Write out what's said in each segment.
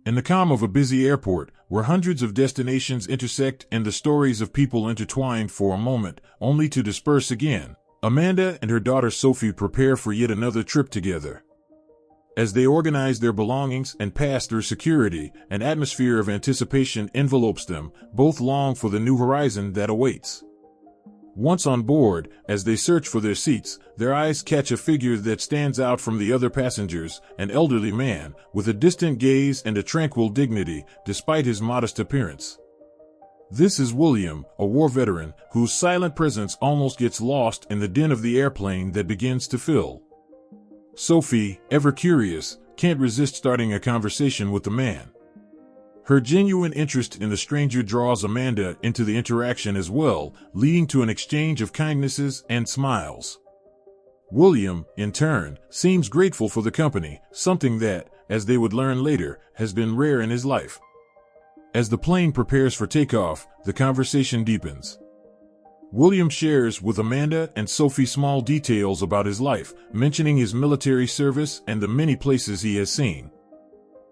In the calm of a busy airport, where hundreds of destinations intersect and the stories of people intertwine for a moment, only to disperse again, Amanda and her daughter Sophie prepare for yet another trip together. As they organize their belongings and pass through security, an atmosphere of anticipation envelopes them, both long for the new horizon that awaits. Once on board, as they search for their seats, their eyes catch a figure that stands out from the other passengers, an elderly man, with a distant gaze and a tranquil dignity, despite his modest appearance. This is William, a war veteran, whose silent presence almost gets lost in the din of the airplane that begins to fill. Sophie, ever curious, can't resist starting a conversation with the man. Her genuine interest in the stranger draws Amanda into the interaction as well, leading to an exchange of kindnesses and smiles. William, in turn, seems grateful for the company, something that, as they would learn later, has been rare in his life. As the plane prepares for takeoff, the conversation deepens. William shares with Amanda and Sophie small details about his life, mentioning his military service and the many places he has seen.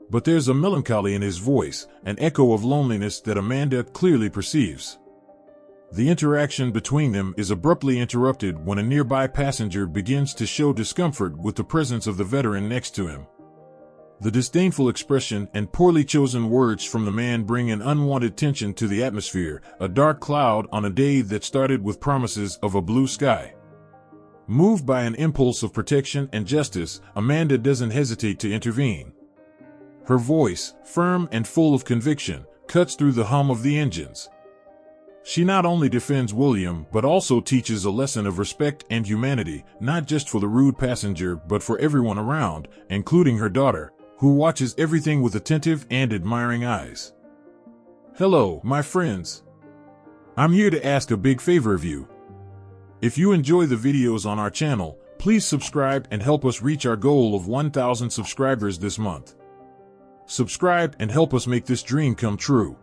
But there's a melancholy in his voice, an echo of loneliness that Amanda clearly perceives. The interaction between them is abruptly interrupted when a nearby passenger begins to show discomfort with the presence of the veteran next to him. The disdainful expression and poorly chosen words from the man bring an unwanted tension to the atmosphere, a dark cloud on a day that started with promises of a blue sky. Moved by an impulse of protection and justice, Amanda doesn't hesitate to intervene. Her voice, firm and full of conviction, cuts through the hum of the engines. She not only defends William but also teaches a lesson of respect and humanity, not just for the rude passenger but for everyone around, including her daughter, who watches everything with attentive and admiring eyes. Hello, my friends. I'm here to ask a big favor of you. If you enjoy the videos on our channel, please subscribe and help us reach our goal of 1,000 subscribers this month. Subscribe and help us make this dream come true.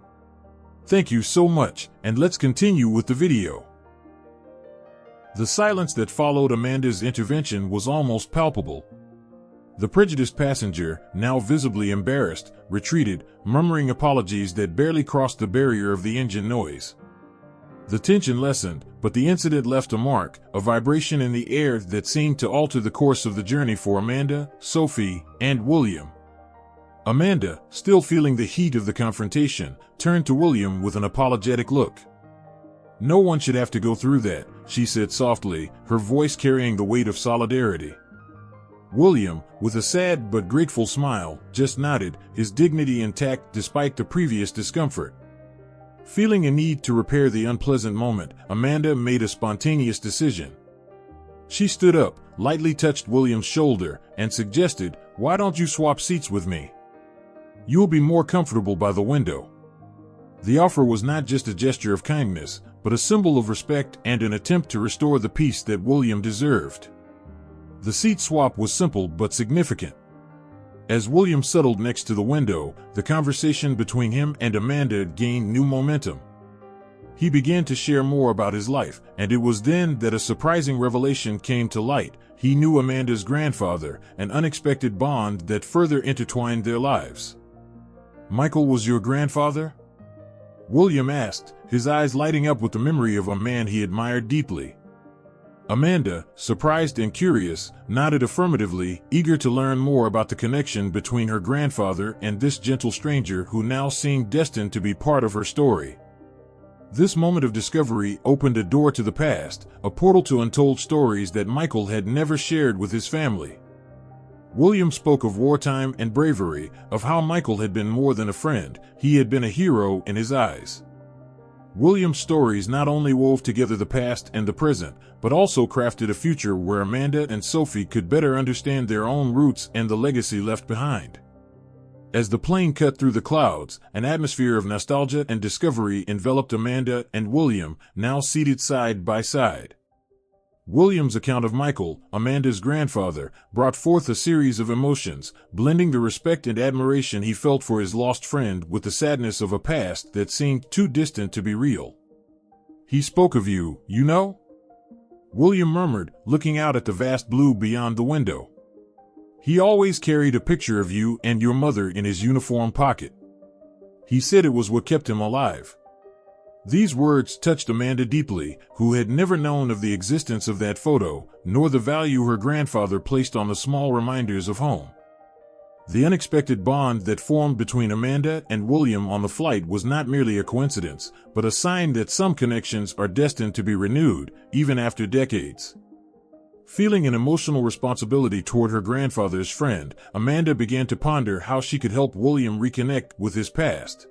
Thank you so much, and let's continue with the video. The silence that followed Amanda's intervention was almost palpable. The prejudiced passenger, now visibly embarrassed, retreated, murmuring apologies that barely crossed the barrier of the engine noise. The tension lessened, but the incident left a mark, a vibration in the air that seemed to alter the course of the journey for Amanda, Sophie, and William. Amanda, still feeling the heat of the confrontation, turned to William with an apologetic look. "No one should have to go through that," she said softly, her voice carrying the weight of solidarity. William, with a sad but grateful smile, just nodded, his dignity intact despite the previous discomfort. Feeling a need to repair the unpleasant moment, Amanda made a spontaneous decision. She stood up, lightly touched William's shoulder, and suggested, "Why don't you swap seats with me? You'll be more comfortable by the window." The offer was not just a gesture of kindness, but a symbol of respect and an attempt to restore the peace that William deserved. The seat swap was simple but significant. As William settled next to the window, the conversation between him and Amanda gained new momentum. He began to share more about his life, and it was then that a surprising revelation came to light. He knew Amanda's grandfather, an unexpected bond that further intertwined their lives. "Michael was your grandfather?" William asked, his eyes lighting up with the memory of a man he admired deeply. Amanda, surprised and curious, nodded affirmatively, eager to learn more about the connection between her grandfather and this gentle stranger who now seemed destined to be part of her story. This moment of discovery opened a door to the past, a portal to untold stories that Michael had never shared with his family. William spoke of wartime and bravery, of how Michael had been more than a friend, he had been a hero in his eyes. William's stories not only wove together the past and the present, but also crafted a future where Amanda and Sophie could better understand their own roots and the legacy left behind. As the plane cut through the clouds, an atmosphere of nostalgia and discovery enveloped Amanda and William, now seated side by side. William's account of Michael, Amanda's grandfather, brought forth a series of emotions, blending the respect and admiration he felt for his lost friend with the sadness of a past that seemed too distant to be real. "He spoke of you, you know?" William murmured, looking out at the vast blue beyond the window. He always carried a picture of you and your mother in his uniform pocket. He said it was what kept him alive. These words touched Amanda deeply, who had never known of the existence of that photo, nor the value her grandfather placed on the small reminders of home. The unexpected bond that formed between Amanda and William on the flight was not merely a coincidence, but a sign that some connections are destined to be renewed, even after decades. Feeling an emotional responsibility toward her grandfather's friend, Amanda began to ponder how she could help William reconnect with his past.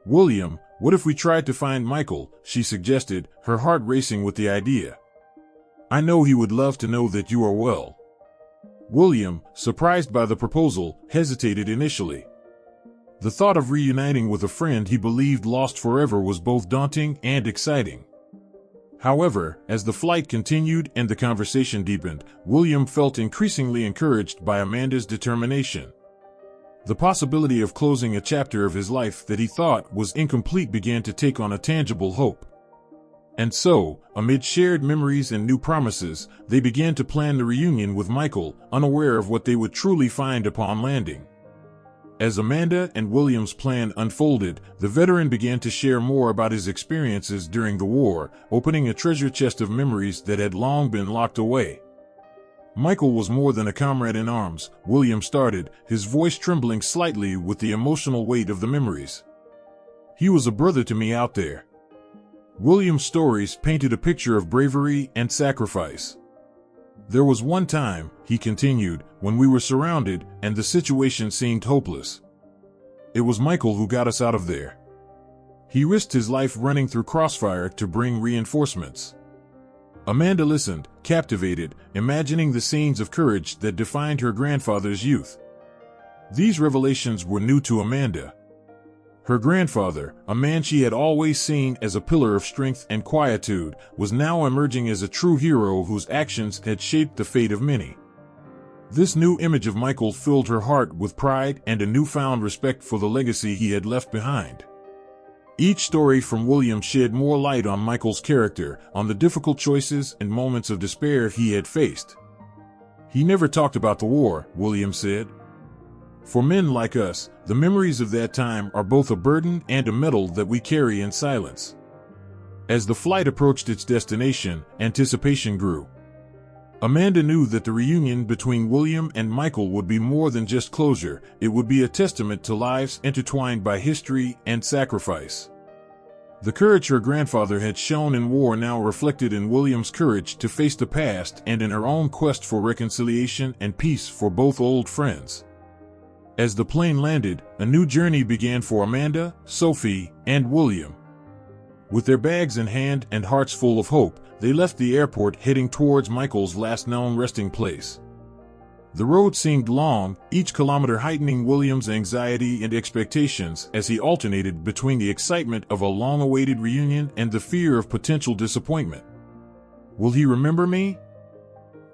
"William, what if we tried to find Michael?" she suggested, her heart racing with the idea. "I know he would love to know that you are well." William, surprised by the proposal, hesitated initially. The thought of reuniting with a friend he believed lost forever was both daunting and exciting. However, as the flight continued and the conversation deepened, William felt increasingly encouraged by Amanda's determination. The possibility of closing a chapter of his life that he thought was incomplete began to take on a tangible hope. And so, amid shared memories and new promises, they began to plan the reunion with Michael, unaware of what they would truly find upon landing. As Amanda and William's plan unfolded, the veteran began to share more about his experiences during the war, opening a treasure chest of memories that had long been locked away. "Michael was more than a comrade in arms," William started, his voice trembling slightly with the emotional weight of the memories. "He was a brother to me out there." William's stories painted a picture of bravery and sacrifice. "There was one time," he continued, "when we were surrounded and the situation seemed hopeless. It was Michael who got us out of there. He risked his life running through crossfire to bring reinforcements." Amanda listened, captivated, imagining the scenes of courage that defined her grandfather's youth. These revelations were new to Amanda. Her grandfather, a man she had always seen as a pillar of strength and quietude, was now emerging as a true hero whose actions had shaped the fate of many. This new image of Michael filled her heart with pride and a newfound respect for the legacy he had left behind. Each story from William shed more light on Michael's character, on the difficult choices and moments of despair he had faced. "He never talked about the war," William said. "For men like us, the memories of that time are both a burden and a medal that we carry in silence." As the flight approached its destination, anticipation grew. Amanda knew that the reunion between William and Michael would be more than just closure, it would be a testament to lives intertwined by history and sacrifice. The courage her grandfather had shown in war now reflected in William's courage to face the past and in her own quest for reconciliation and peace for both old friends. As the plane landed, a new journey began for Amanda, Sophie, and William. With their bags in hand and hearts full of hope, they left the airport heading towards Michael's last known resting place. The road seemed long, each kilometer heightening William's anxiety and expectations as he alternated between the excitement of a long-awaited reunion and the fear of potential disappointment. "Will he remember me?"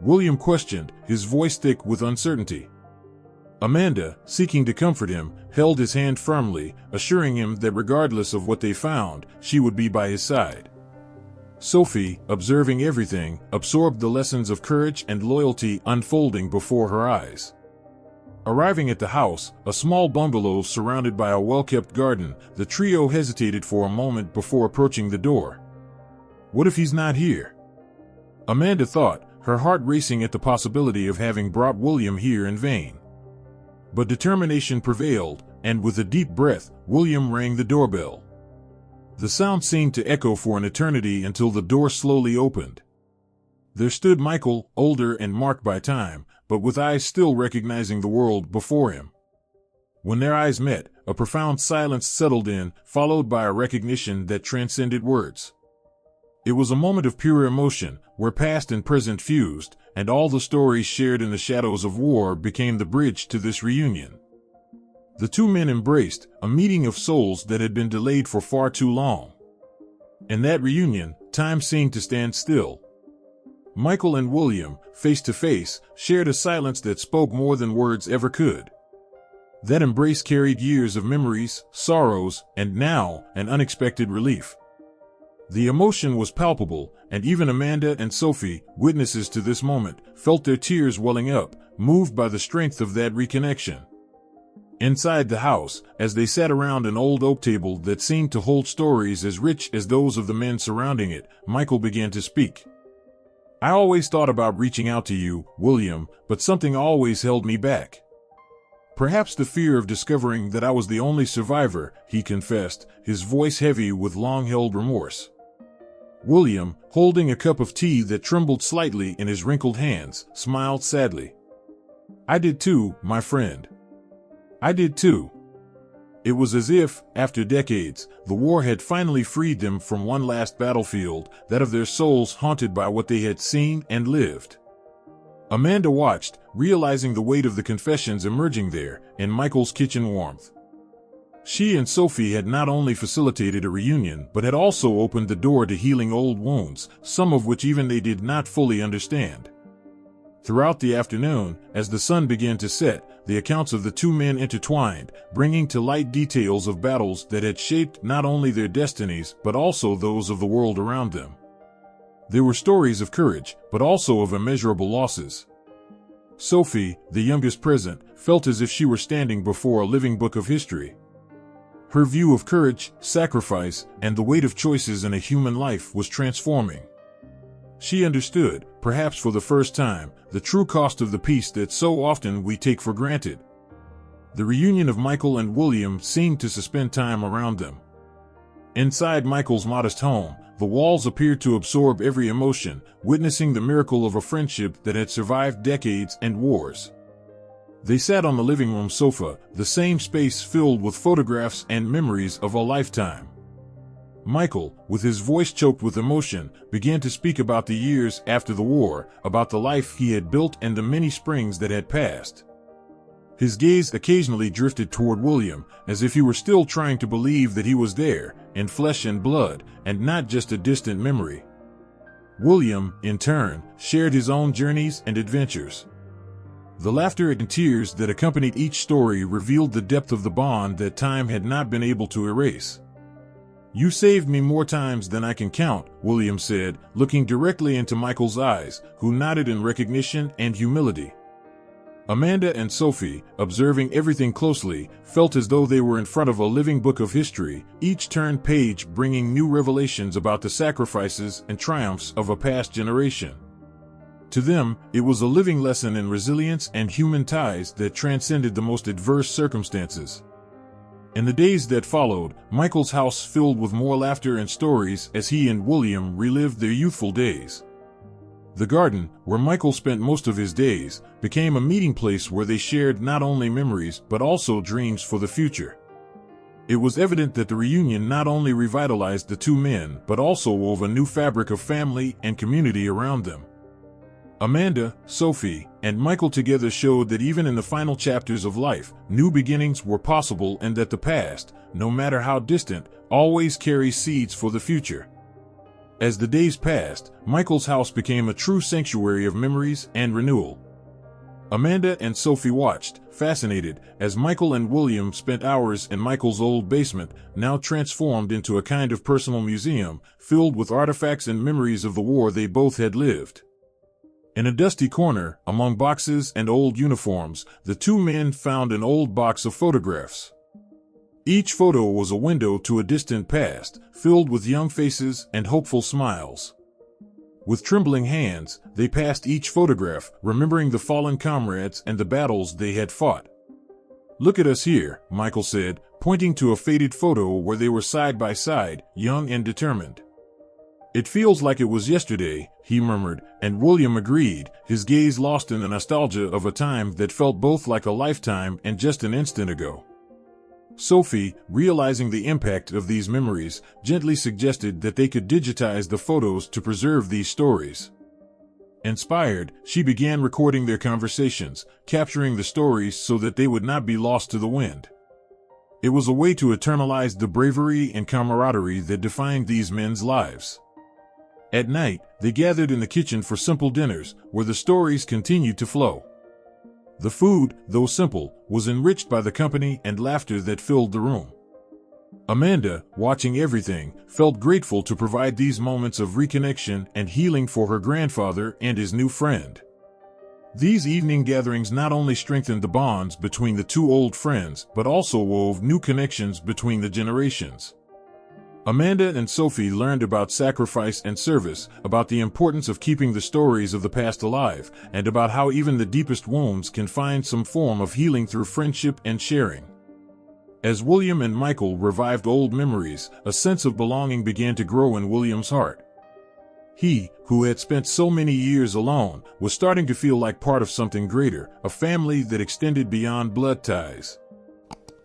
William questioned, his voice thick with uncertainty. Amanda, seeking to comfort him, held his hand firmly, assuring him that regardless of what they found, she would be by his side. Sophie, observing everything, absorbed the lessons of courage and loyalty unfolding before her eyes. Arriving at the house, a small bungalow surrounded by a well-kept garden, the trio hesitated for a moment before approaching the door. "What if he's not here?" Amanda thought, her heart racing at the possibility of having brought William here in vain. But determination prevailed, and with a deep breath, William rang the doorbell. The sound seemed to echo for an eternity until the door slowly opened. There stood Michael, older and marked by time, but with eyes still recognizing the world before him. When their eyes met, a profound silence settled in, followed by a recognition that transcended words. It was a moment of pure emotion, where past and present fused, and all the stories shared in the shadows of war became the bridge to this reunion. The two men embraced, a meeting of souls that had been delayed for far too long. In that reunion, time seemed to stand still. Michael and William, face to face, shared a silence that spoke more than words ever could. That embrace carried years of memories, sorrows, and now, an unexpected relief. The emotion was palpable, and even Amanda and Sophie, witnesses to this moment, felt their tears welling up, moved by the strength of that reconnection. Inside the house, as they sat around an old oak table that seemed to hold stories as rich as those of the men surrounding it, Michael began to speak. "I always thought about reaching out to you, William, but something always held me back. Perhaps the fear of discovering that I was the only survivor," he confessed, his voice heavy with long-held remorse. William, holding a cup of tea that trembled slightly in his wrinkled hands, smiled sadly. "I did too, my friend. I did too." It was as if, after decades, the war had finally freed them from one last battlefield, that of their souls haunted by what they had seen and lived. Amanda watched, realizing the weight of the confessions emerging there, in Michael's kitchen warmth. She and Sophie had not only facilitated a reunion but had also opened the door to healing old wounds, some of which even they did not fully understand. Throughout the afternoon, as the sun began to set, the accounts of the two men intertwined, bringing to light details of battles that had shaped not only their destinies but also those of the world around them. There were stories of courage, but also of immeasurable losses. Sophie, the youngest present, felt as if she were standing before a living book of history. Her view of courage, sacrifice, and the weight of choices in a human life was transforming. She understood, perhaps for the first time, the true cost of the peace that so often we take for granted. The reunion of Michael and William seemed to suspend time around them. Inside Michael's modest home, the walls appeared to absorb every emotion, witnessing the miracle of a friendship that had survived decades and wars. They sat on the living room sofa, the same space filled with photographs and memories of a lifetime. Michael, with his voice choked with emotion, began to speak about the years after the war, about the life he had built and the many springs that had passed. His gaze occasionally drifted toward William, as if he were still trying to believe that he was there, in flesh and blood, and not just a distant memory. William, in turn, shared his own journeys and adventures. The laughter and tears that accompanied each story revealed the depth of the bond that time had not been able to erase. "You saved me more times than I can count," William said, looking directly into Michael's eyes, who nodded in recognition and humility. Amanda and Sophie, observing everything closely, felt as though they were in front of a living book of history, each turned page bringing new revelations about the sacrifices and triumphs of a past generation. To them, it was a living lesson in resilience and human ties that transcended the most adverse circumstances. In the days that followed, Michael's house filled with more laughter and stories as he and William relived their youthful days. The garden, where Michael spent most of his days, became a meeting place where they shared not only memories but also dreams for the future. It was evident that the reunion not only revitalized the two men but also wove a new fabric of family and community around them. Amanda, Sophie, and Michael together showed that even in the final chapters of life, new beginnings were possible and that the past, no matter how distant, always carries seeds for the future. As the days passed, Michael's house became a true sanctuary of memories and renewal. Amanda and Sophie watched, fascinated, as Michael and William spent hours in Michael's old basement, now transformed into a kind of personal museum, filled with artifacts and memories of the war they both had lived. In a dusty corner, among boxes and old uniforms, the two men found an old box of photographs. Each photo was a window to a distant past, filled with young faces and hopeful smiles. With trembling hands, they passed each photograph, remembering the fallen comrades and the battles they had fought. "Look at us here," Michael said, pointing to a faded photo where they were side by side, young and determined. "It feels like it was yesterday," he murmured, and William agreed, his gaze lost in the nostalgia of a time that felt both like a lifetime and just an instant ago. Sophie, realizing the impact of these memories, gently suggested that they could digitize the photos to preserve these stories. Inspired, she began recording their conversations, capturing the stories so that they would not be lost to the wind. It was a way to eternalize the bravery and camaraderie that defined these men's lives. At night, they gathered in the kitchen for simple dinners, where the stories continued to flow. The food, though simple, was enriched by the company and laughter that filled the room. Amanda, watching everything, felt grateful to provide these moments of reconnection and healing for her grandfather and his new friend. These evening gatherings not only strengthened the bonds between the two old friends, but also wove new connections between the generations. Amanda and Sophie learned about sacrifice and service, about the importance of keeping the stories of the past alive, and about how even the deepest wounds can find some form of healing through friendship and sharing. As William and Michael revived old memories, a sense of belonging began to grow in William's heart. He, who had spent so many years alone, was starting to feel like part of something greater, a family that extended beyond blood ties.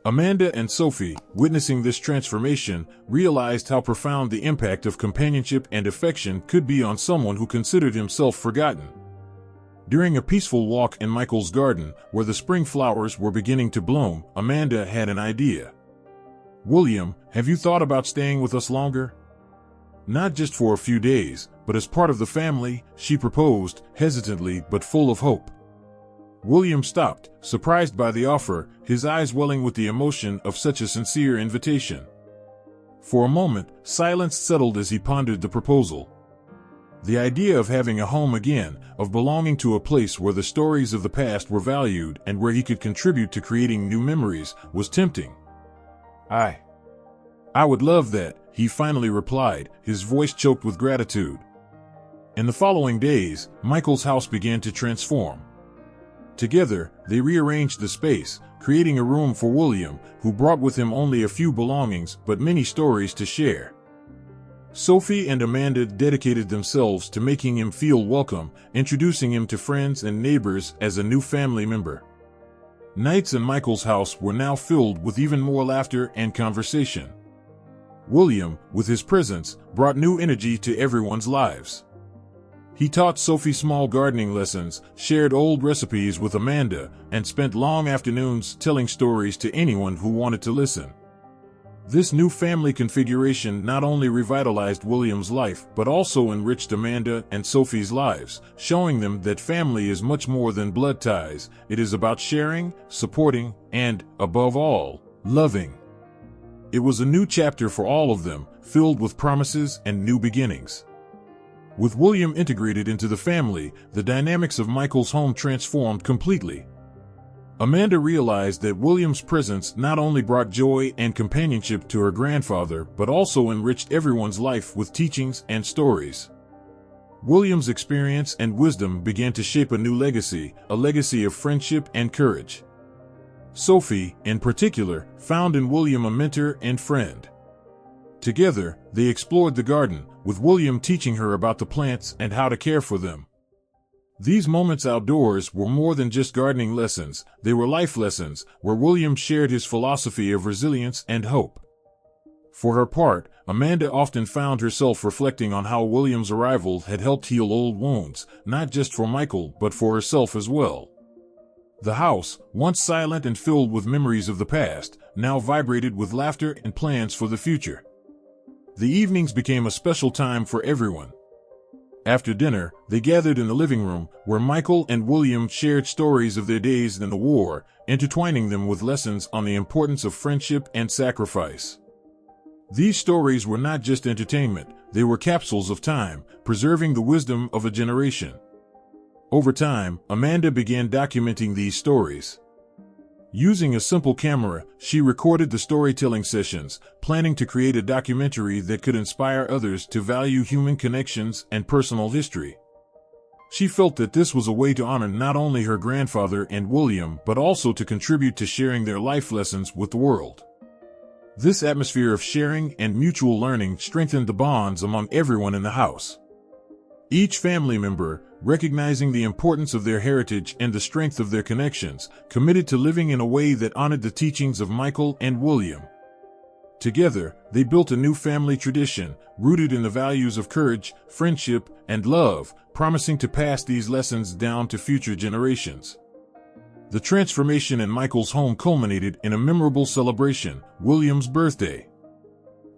Amanda and Sophie, witnessing this transformation, realized how profound the impact of companionship and affection could be on someone who considered himself forgotten. During a peaceful walk in Michael's garden, where the spring flowers were beginning to bloom, Amanda had an idea. "William, have you thought about staying with us longer? Not just for a few days, but as part of the family," she proposed, hesitantly but full of hope. William stopped, surprised by the offer, his eyes welling with the emotion of such a sincere invitation. For a moment, silence settled as he pondered the proposal. The idea of having a home again, of belonging to a place where the stories of the past were valued and where he could contribute to creating new memories, was tempting. I would love that," he finally replied, his voice choked with gratitude. In the following days, Michael's house began to transform. Together, they rearranged the space, creating a room for William, who brought with him only a few belongings but many stories to share. Sophie and Amanda dedicated themselves to making him feel welcome, introducing him to friends and neighbors as a new family member. Nights in Michael's house were now filled with even more laughter and conversation. William, with his presence, brought new energy to everyone's lives. He taught Sophie small gardening lessons, shared old recipes with Amanda, and spent long afternoons telling stories to anyone who wanted to listen. This new family configuration not only revitalized William's life but also enriched Amanda and Sophie's lives, showing them that family is much more than blood ties. It is about sharing, supporting, and, above all, loving. It was a new chapter for all of them, filled with promises and new beginnings. With William integrated into the family, the dynamics of Michael's home transformed completely. Amanda realized that William's presence not only brought joy and companionship to her grandfather, but also enriched everyone's life with teachings and stories. William's experience and wisdom began to shape a new legacy, a legacy of friendship and courage. Sophie, in particular, found in William a mentor and friend. Together, they explored the garden, with William teaching her about the plants and how to care for them. These moments outdoors were more than just gardening lessons, they were life lessons, where William shared his philosophy of resilience and hope. For her part, Amanda often found herself reflecting on how William's arrival had helped heal old wounds, not just for Michael but for herself as well. The house, once silent and filled with memories of the past, now vibrated with laughter and plans for the future. The evenings became a special time for everyone. After dinner, they gathered in the living room, where Michael and William shared stories of their days in the war, intertwining them with lessons on the importance of friendship and sacrifice. These stories were not just entertainment, they were capsules of time, preserving the wisdom of a generation. Over time, Amanda began documenting these stories. Using a simple camera, she recorded the storytelling sessions, planning to create a documentary that could inspire others to value human connections and personal history. She felt that this was a way to honor not only her grandfather and William but also to contribute to sharing their life lessons with the world. This atmosphere of sharing and mutual learning strengthened the bonds among everyone in the house. Each family member, recognizing the importance of their heritage and the strength of their connections, committed to living in a way that honored the teachings of Michael and William. Together, they built a new family tradition, rooted in the values of courage, friendship, and love, promising to pass these lessons down to future generations. The transformation in Michael's home culminated in a memorable celebration, William's birthday.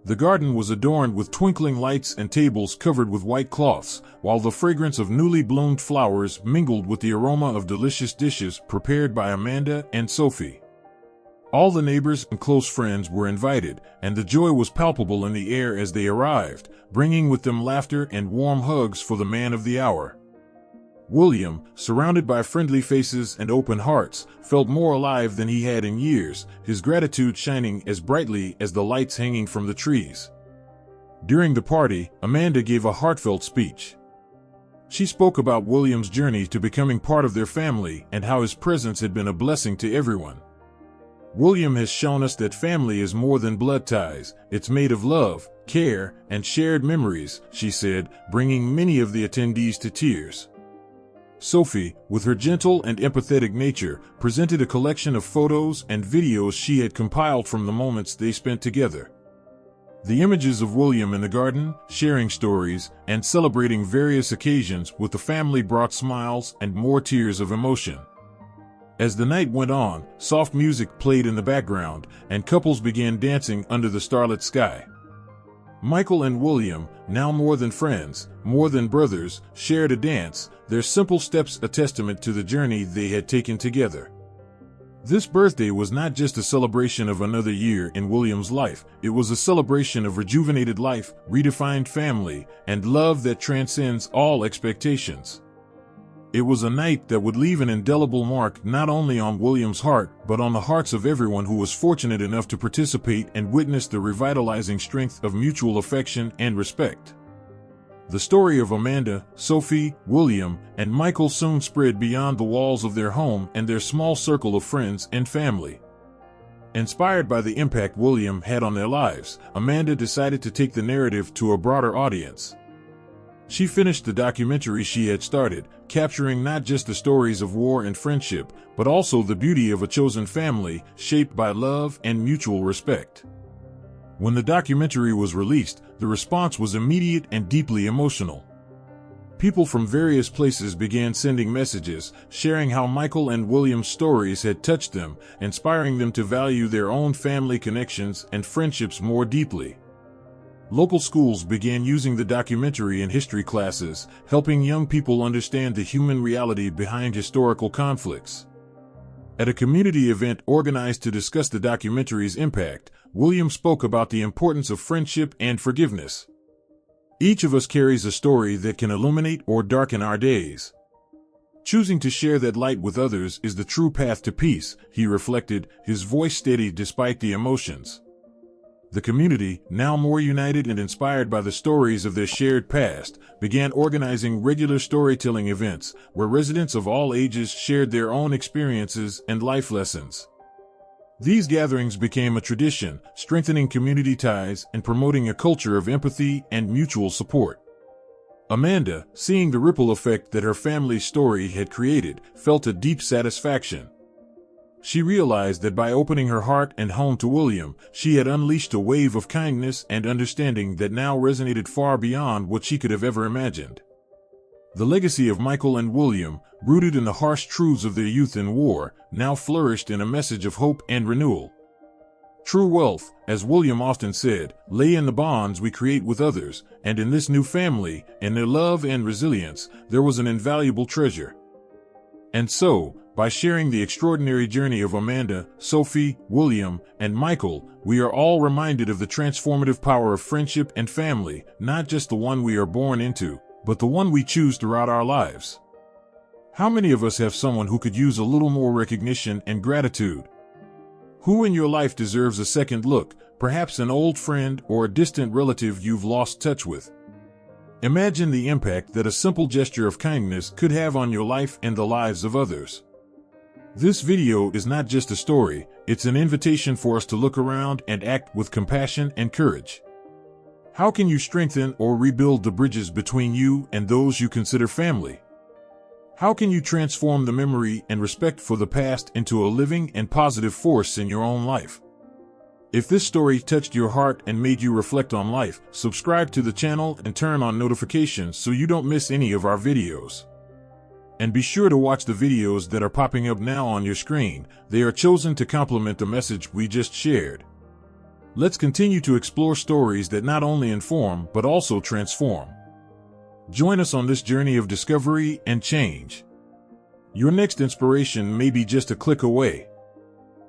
The garden was adorned with twinkling lights and tables covered with white cloths, while the fragrance of newly bloomed flowers mingled with the aroma of delicious dishes prepared by Amanda and Sophie. All the neighbors and close friends were invited, and the joy was palpable in the air as they arrived, bringing with them laughter and warm hugs for the man of the hour. William, surrounded by friendly faces and open hearts, felt more alive than he had in years, his gratitude shining as brightly as the lights hanging from the trees. During the party, Amanda gave a heartfelt speech. She spoke about William's journey to becoming part of their family and how his presence had been a blessing to everyone. William has shown us that family is more than blood ties, it's made of love, care, and shared memories, she said, bringing many of the attendees to tears. Sophie, with her gentle and empathetic nature, presented a collection of photos and videos she had compiled from the moments they spent together. The images of William in the garden, sharing stories, and celebrating various occasions with the family brought smiles and more tears of emotion. As the night went on, soft music played in the background, and couples began dancing under the starlit sky. Michael and William, now more than friends, more than brothers, shared a dance, their simple steps a testament to the journey they had taken together. This birthday was not just a celebration of another year in William's life, it was a celebration of rejuvenated life, redefined family, and love that transcends all expectations. It was a night that would leave an indelible mark not only on William's heart, but on the hearts of everyone who was fortunate enough to participate and witness the revitalizing strength of mutual affection and respect. The story of Amanda, Sophie, William, and Michael soon spread beyond the walls of their home and their small circle of friends and family. Inspired by the impact William had on their lives, Amanda decided to take the narrative to a broader audience. She finished the documentary she had started, capturing not just the stories of war and friendship, but also the beauty of a chosen family, shaped by love and mutual respect. When the documentary was released, the response was immediate and deeply emotional. People from various places began sending messages, sharing how Michael and William's stories had touched them, inspiring them to value their own family connections and friendships more deeply. Local schools began using the documentary in history classes, helping young people understand the human reality behind historical conflicts. At a community event organized to discuss the documentary's impact, William spoke about the importance of friendship and forgiveness. Each of us carries a story that can illuminate or darken our days. Choosing to share that light with others is the true path to peace, he reflected, his voice steady despite the emotions. The community, now more united and inspired by the stories of their shared past, began organizing regular storytelling events, where residents of all ages shared their own experiences and life lessons. These gatherings became a tradition, strengthening community ties and promoting a culture of empathy and mutual support. Amanda, seeing the ripple effect that her family's story had created, felt a deep satisfaction. She realized that by opening her heart and home to William, she had unleashed a wave of kindness and understanding that now resonated far beyond what she could have ever imagined. The legacy of Michael and William, rooted in the harsh truths of their youth in war, now flourished in a message of hope and renewal. True wealth, as William often said, lay in the bonds we create with others, and in this new family, in their love and resilience, there was an invaluable treasure. And so, by sharing the extraordinary journey of Amanda, Sophie, William, and Michael, we are all reminded of the transformative power of friendship and family, not just the one we are born into, but the one we choose throughout our lives. How many of us have someone who could use a little more recognition and gratitude? Who in your life deserves a second look, perhaps an old friend or a distant relative you've lost touch with? Imagine the impact that a simple gesture of kindness could have on your life and the lives of others. This video is not just a story, it's an invitation for us to look around and act with compassion and courage. How can you strengthen or rebuild the bridges between you and those you consider family? How can you transform the memory and respect for the past into a living and positive force in your own life? If this story touched your heart and made you reflect on life, subscribe to the channel and turn on notifications so you don't miss any of our videos. And be sure to watch the videos that are popping up now on your screen. They are chosen to complement the message we just shared. Let's continue to explore stories that not only inform but also transform. Join us on this journey of discovery and change. Your next inspiration may be just a click away.